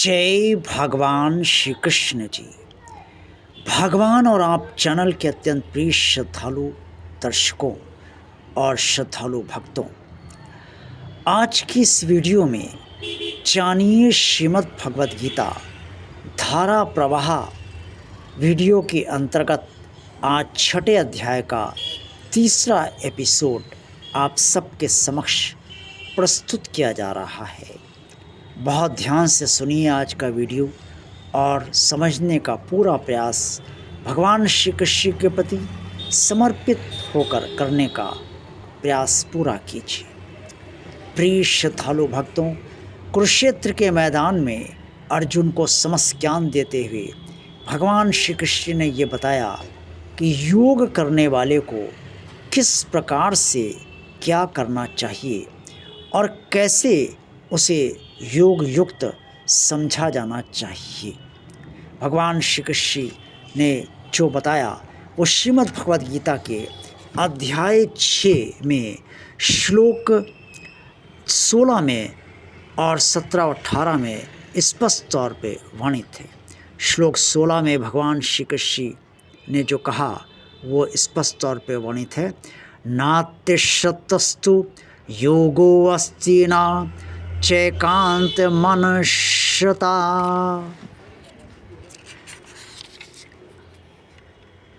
जय भगवान श्री कृष्ण जी। भगवान और आप चैनल के अत्यंत प्रिय श्रद्धालु दर्शकों और श्रद्धालु भक्तों, आज की इस वीडियो में जानिए श्रीमद् भगवद गीता धारा प्रवाह वीडियो के अंतर्गत आज छठे अध्याय का तीसरा एपिसोड आप सबके समक्ष प्रस्तुत किया जा रहा है। बहुत ध्यान से सुनिए आज का वीडियो और समझने का पूरा प्रयास भगवान श्री कृष्ण के प्रति समर्पित होकर करने का प्रयास पूरा कीजिए। प्रिय श्रद्धालु भक्तों, कुरुक्षेत्र के मैदान में अर्जुन को समस्त ज्ञान देते हुए भगवान श्री कृष्ण ने ये बताया कि योग करने वाले को किस प्रकार से क्या करना चाहिए और कैसे उसे योग युक्त समझा जाना चाहिए। भगवान श्री कृष्ण ने जो बताया वो श्रीमद् भगवद गीता के अध्याय 6 में श्लोक 16 में और 17 और 18 में स्पष्ट तौर पे वर्णित है। श्लोक 16 में भगवान श्री कृष्ण ने जो कहा वो स्पष्ट तौर पे वर्णित है। नात्यशतस्तु योगो अस्ति न चैकांत मनश्रता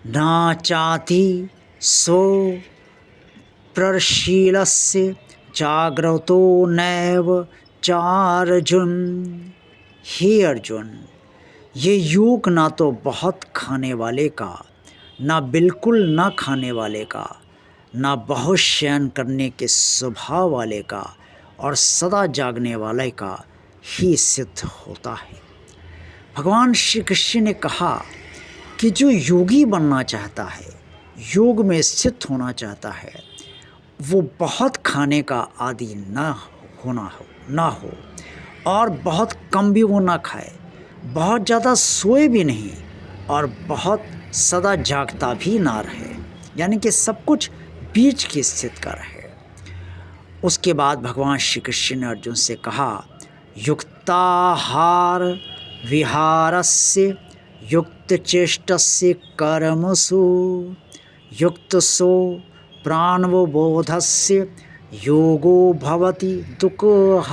न चाति सो प्रशीलस्य जाग्रतो नैव चार्जुन। हे अर्जुन, ये योग ना तो बहुत खाने वाले का, ना बिल्कुल ना खाने वाले का, ना बहुत शयन करने के स्वभाव वाले का और सदा जागने वाले का ही सिद्ध होता है। भगवान श्री कृष्ण ने कहा कि जो योगी बनना चाहता है, योग में स्थित होना चाहता है, वो बहुत खाने का आदि ना हो और बहुत कम भी वो ना खाए, बहुत ज़्यादा सोए भी नहीं और बहुत सदा जागता भी ना रहे, यानी कि सब कुछ बीच की स्थिति का रहे। उसके बाद भगवान श्री कृष्ण ने अर्जुन से कहा, युक्ताहार विहारस्य युक्तचेष्टस्य कर्मसु युक्तसो प्राणवबोधस्य योगो भवति दुःखः।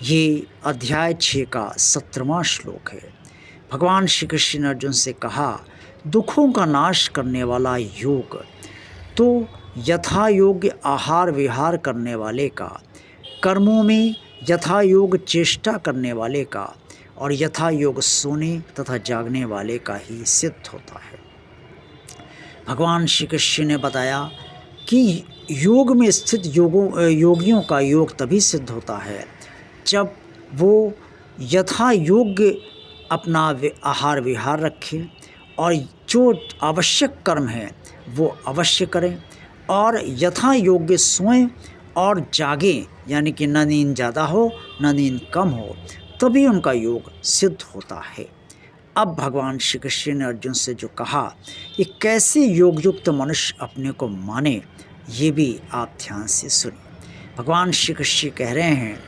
ये अध्याय 6 का 17वां श्लोक है। भगवान श्री कृष्ण ने अर्जुन से कहा, दुखों का नाश करने वाला योग तो यथा योग्य आहार विहार करने वाले का, कर्मों में यथा योग चेष्टा करने वाले का और यथा योग सोने तथा जागने वाले का ही सिद्ध होता है। भगवान श्री कृष्ण ने बताया कि योग में स्थित योगियों का योग तभी सिद्ध होता है जब वो यथा योग्य अपना आहार विहार रखें और जो आवश्यक कर्म है वो अवश्य करें और यथा योग्य सोएं और जागें, यानी कि न नींद ज़्यादा हो न नींद कम हो, तभी उनका योग सिद्ध होता है। अब भगवान श्री कृष्ण ने अर्जुन से जो कहा कि कैसे योग युक्त मनुष्य अपने को माने, ये भी आप ध्यान से सुनिए। भगवान श्री कृष्ण कह रहे हैं,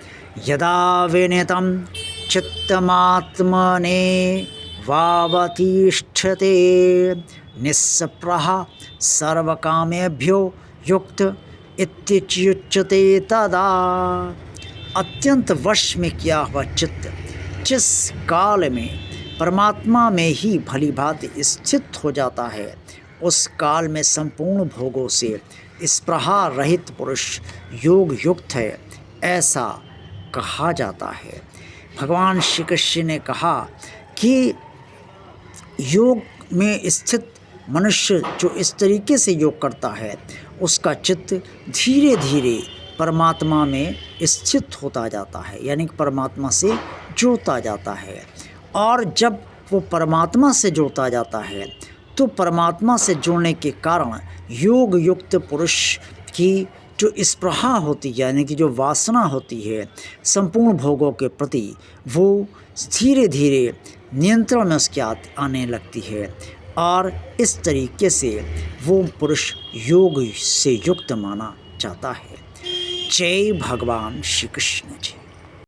यदा विनितं चित्तमात्मने वावतिष्ठते निस्पृह सर्वकामेभ्यो युक्त इत्युच्यते तदा। अत्यंत वश में किया हुआ चित्त जिस काल में परमात्मा में ही भली भांति स्थित हो जाता है, उस काल में संपूर्ण भोगों से स्पृहा रहित पुरुष योग युक्त है, ऐसा कहा जाता है। भगवान श्री कृष्ण ने कहा कि योग में स्थित मनुष्य जो इस तरीके से योग करता है, उसका चित्त धीरे धीरे परमात्मा में स्थित होता जाता है, यानी कि परमात्मा से जुड़ता जाता है। और जब वो परमात्मा से जुड़ता जाता है तो परमात्मा से जुड़ने के कारण योग युक्त पुरुष की जो स्पृहा होती है, यानी कि जो वासना होती है संपूर्ण भोगों के प्रति, वो धीरे धीरे नियंत्रण में उसके आने लगती है और इस तरीके से वो पुरुष योग से युक्त माना जाता है। जय भगवान श्री कृष्ण जी।